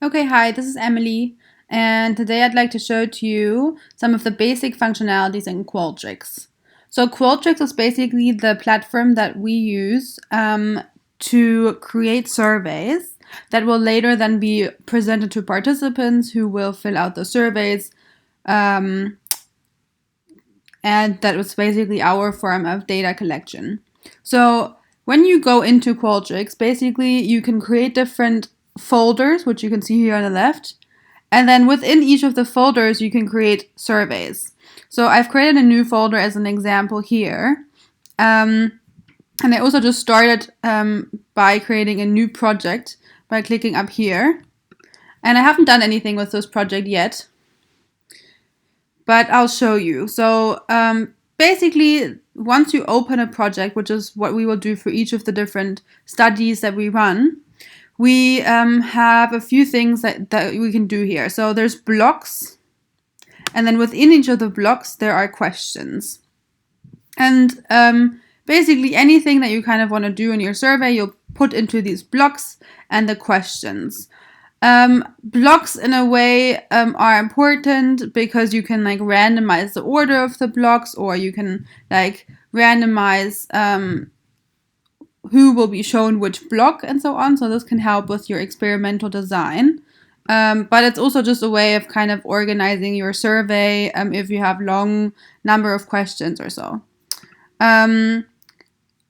Okay, hi, this is Emily, and today I'd like to show to you some of the basic functionalities in Qualtrics. So Qualtrics is basically the platform that we use to create surveys that will later then be presented to participants who will fill out the surveys. And that was basically our form of data collection. So when you go into Qualtrics, basically you can create different folders, which you can see here on the left. And then within each of the folders, you can create surveys. So I've created a new folder as an example here. And I also just started by creating a new project by clicking up here. And I haven't done anything with this project yet, but I'll show you. So basically, once you open a project, which is what we will do for each of the different studies that we run, we have a few things that we can do here. So there's blocks, and then within each of the blocks, there are questions. And basically anything that you kind of want to do in your survey, you'll put into these blocks and the questions. Blocks in a way are important because you can like randomize the order of the blocks, or you can like randomize who will be shown which block and so on. So this can help with your experimental design. But it's also just a way of kind of organizing your survey if you have long number of questions or so.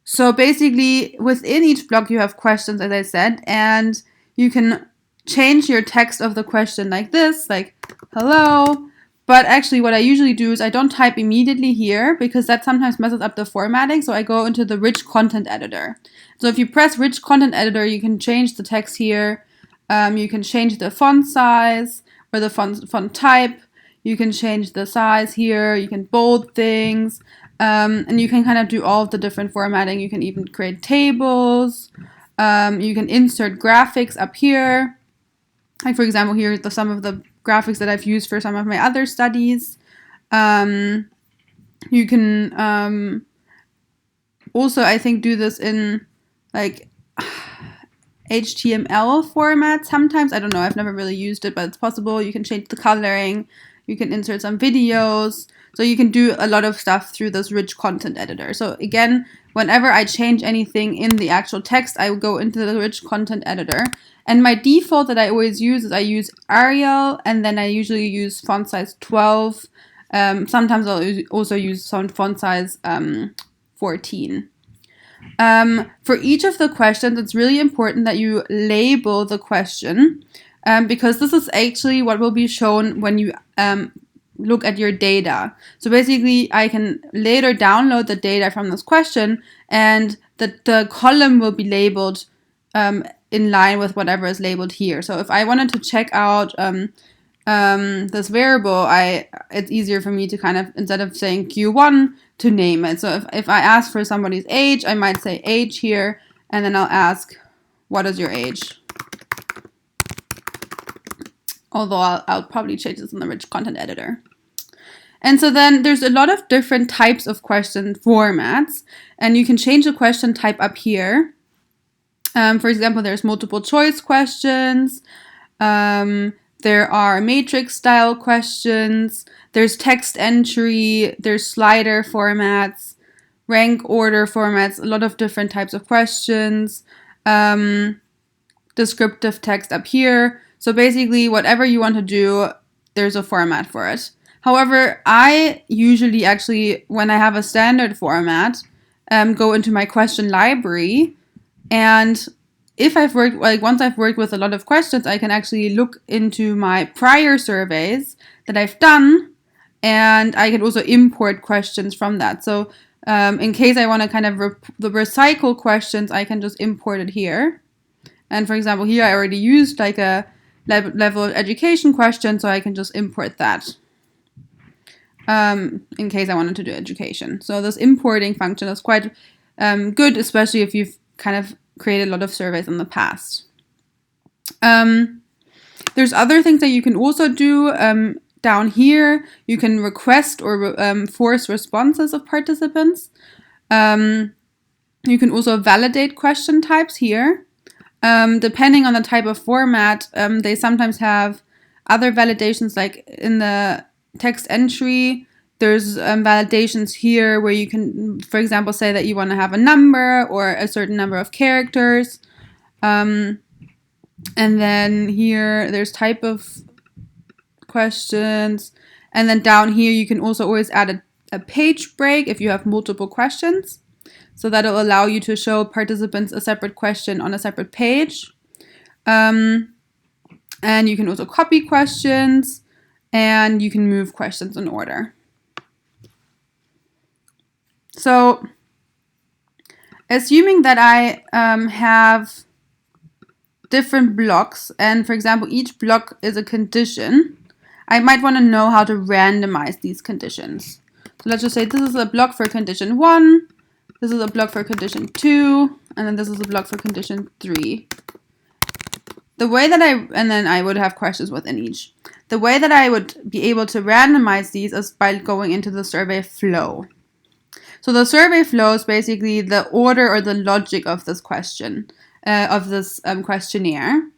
So basically within each block you have questions, as I said, and you can change your text of the question like this, like hello. But actually what I usually do is I don't type immediately here because that sometimes messes up the formatting. So I go into the rich content editor. So if you press rich content editor, you can change the text here. You can change the font size or the font type. You can change the size here. You can bold things. And you can kind of do all of the different formatting. You can even create tables. You can insert graphics up here. Like for example, here are some of the graphics that I've used for some of my other studies. You can also, I think, do this in like HTML format sometimes. I don't know, I've never really used it, but it's possible. You can change the coloring. You can insert some videos. So you can do a lot of stuff through this rich content editor. So again, whenever I change anything in the actual text, I will go into the rich content editor. And my default that I always use is I use Arial, and then I usually use font size 12. Sometimes I'll also use font size 14. For each of the questions, it's really important that you label the question because this is actually what will be shown when you look at your data. So basically, I can later download the data from this question, and the column will be labeled in line with whatever is labeled here. So if I wanted to check out this variable, it's easier for me to kind of, instead of saying Q1, to name it. So if I ask for somebody's age, I might say age here, and then I'll ask, what is your age? Although I'll probably change this in the rich content editor. And so then there's a lot of different types of question formats, and you can change the question type up here. For example, there's multiple choice questions. There are matrix style questions. There's text entry. There's slider formats, rank order formats, a lot of different types of questions. Descriptive text up here. So basically, whatever you want to do, there's a format for it. However, I usually actually, when I have a standard format, go into my question library. And if I've worked, like once I've worked with a lot of questions, I can actually look into my prior surveys that I've done, and I can also import questions from that. So in case I want to kind of recycle questions, I can just import it here. And for example, here I already used like a level education question, so I can just import that in case I wanted to do education. So this importing function is quite good, especially if you've kind of created a lot of surveys in the past. There's other things that you can also do down here. You can request or force responses of participants. You can also validate question types here. Depending on the type of format, they sometimes have other validations, like in the text entry. There's validations here where you can, for example, say that you want to have a number or a certain number of characters. And then here there's type of questions. And then down here you can also always add a page break if you have multiple questions. So that'll allow you to show participants a separate question on a separate page. And you can also copy questions, and you can move questions in order. So assuming that I have different blocks, and for example, each block is a condition, I might want to know how to randomize these conditions. So let's just say this is a block for condition 1, this is a block for condition 2, and then this is a block for condition 3. The way that and then I would have questions within each. The way that I would be able to randomize these is by going into the survey flow. So the survey flow is basically the order or the logic of this question, of this questionnaire.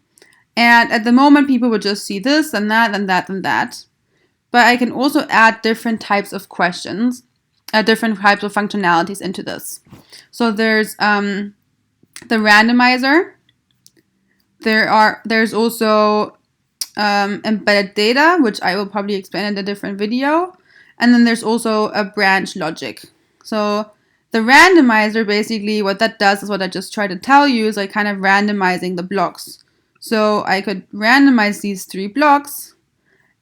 And at the moment, people would just see this and that and that and that. But I can also add different types of questions, different types of functionalities into this. So there's the randomizer. There's also embedded data, which I will probably explain in a different video. And then there's also a branch logic. So the randomizer, basically what that does is what I just tried to tell you, is like kind of randomizing the blocks. So I could randomize these 3 blocks,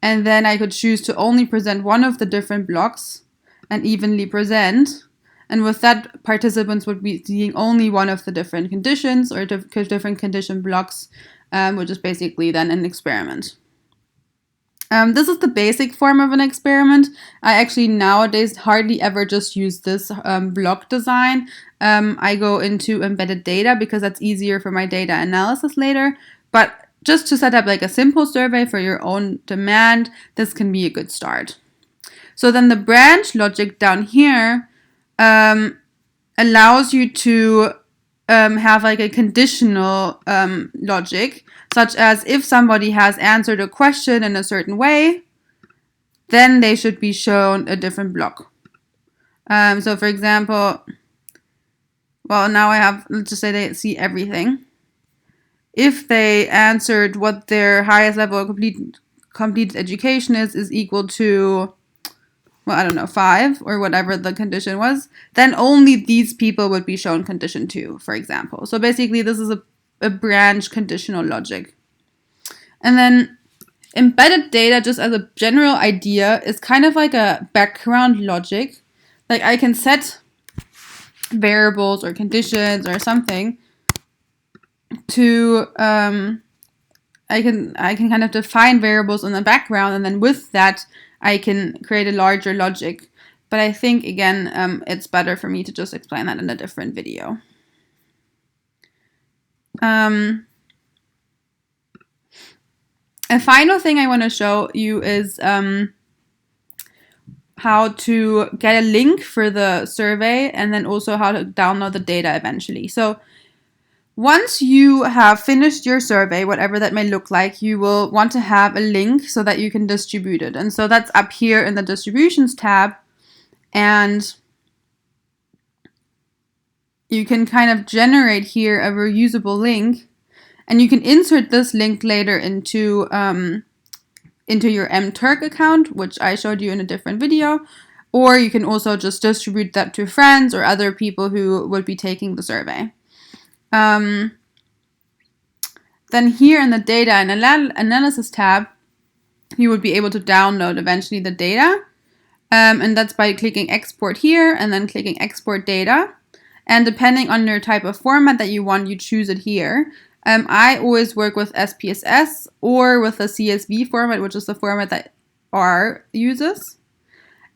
and then I could choose to only present one of the different blocks and evenly present. And with that, participants would be seeing only one of the different conditions or different condition blocks, which is basically then an experiment. This is the basic form of an experiment. I actually nowadays hardly ever just use this block design. I go into embedded data because that's easier for my data analysis later. But just to set up like a simple survey for your own demand, this can be a good start. So then the branch logic down here allows you to have like a conditional logic, such as if somebody has answered a question in a certain way, then they should be shown a different block. So for example, well, now I have, let's just say they see everything. If they answered what their highest level of completed education is equal to, well, I don't know, 5 or whatever the condition was, then only these people would be shown condition 2, for example. So basically this is a branch conditional logic. And then embedded data, just as a general idea, is kind of like a background logic. Like I can set variables or conditions or something to, I can kind of define variables in the background, and then with that, I can create a larger logic. But I think, again, it's better for me to just explain that in a different video. A final thing I want to show you is how to get a link for the survey, and then also how to download the data eventually. So once you have finished your survey, whatever that may look like, you will want to have a link so that you can distribute it. And so that's up here in the distributions tab. And you can kind of generate here a reusable link. And you can insert this link later into your mTurk account, which I showed you in a different video. Or you can also just distribute that to friends or other people who would be taking the survey. Then here in the data and analysis tab, you would be able to download eventually the data. And that's by clicking export here and then clicking export data. And depending on your type of format that you want, you choose it here. I always work with SPSS or with a CSV format, which is the format that R uses.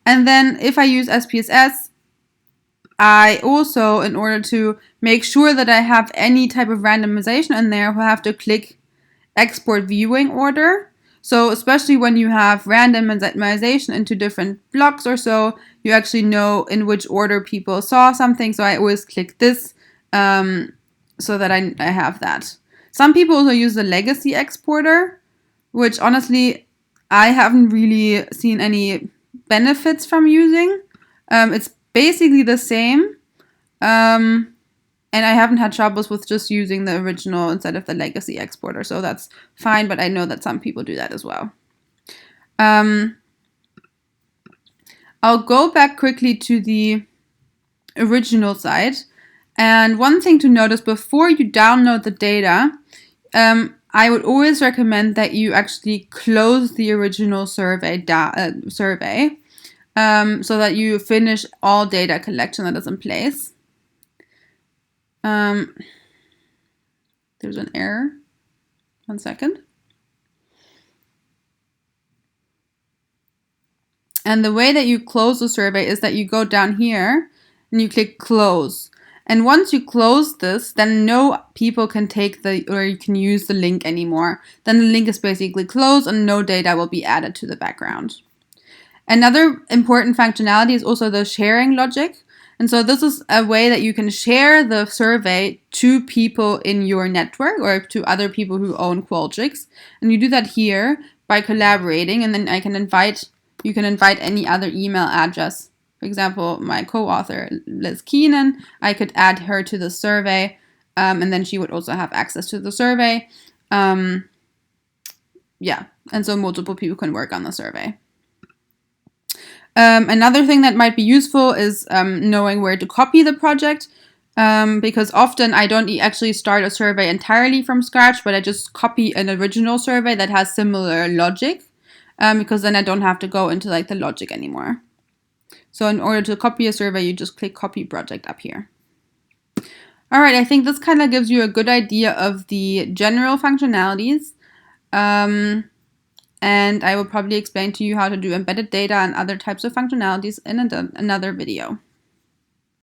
And then if I use SPSS, I also, in order to make sure that I have any type of randomization in there, will have to click export viewing order. So especially when you have randomization into different blocks or so, you actually know in which order people saw something. So I always click this so that I have that. Some people also use the legacy exporter, which honestly, I haven't really seen any benefits from using. It's basically the same. And I haven't had troubles with just using the original instead of the legacy exporter. So that's fine, but I know that some people do that as well. I'll go back quickly to the original site. And one thing to notice before you download the data, I would always recommend that you actually close the original survey so that you finish all data collection that is in place. There's an error. 1 second. And the way that you close the survey is that you go down here and you click close. And once you close this, then no people can take or you can use the link anymore. Then the link is basically closed and no data will be added to the background. Another important functionality is also the sharing logic. And so this is a way that you can share the survey to people in your network or to other people who own Qualtrics. And you do that here by collaborating, and then you can invite any other email address. For example, my co-author, Liz Keenan, I could add her to the survey, and then she would also have access to the survey. And so multiple people can work on the survey. Another thing that might be useful is knowing where to copy the project, because often I don't actually start a survey entirely from scratch, but I just copy an original survey that has similar logic, because then I don't have to go into like the logic anymore. So in order to copy a survey, you just click copy project up here. All right, I think this kind of gives you a good idea of the general functionalities. And I will probably explain to you how to do embedded data and other types of functionalities in another video.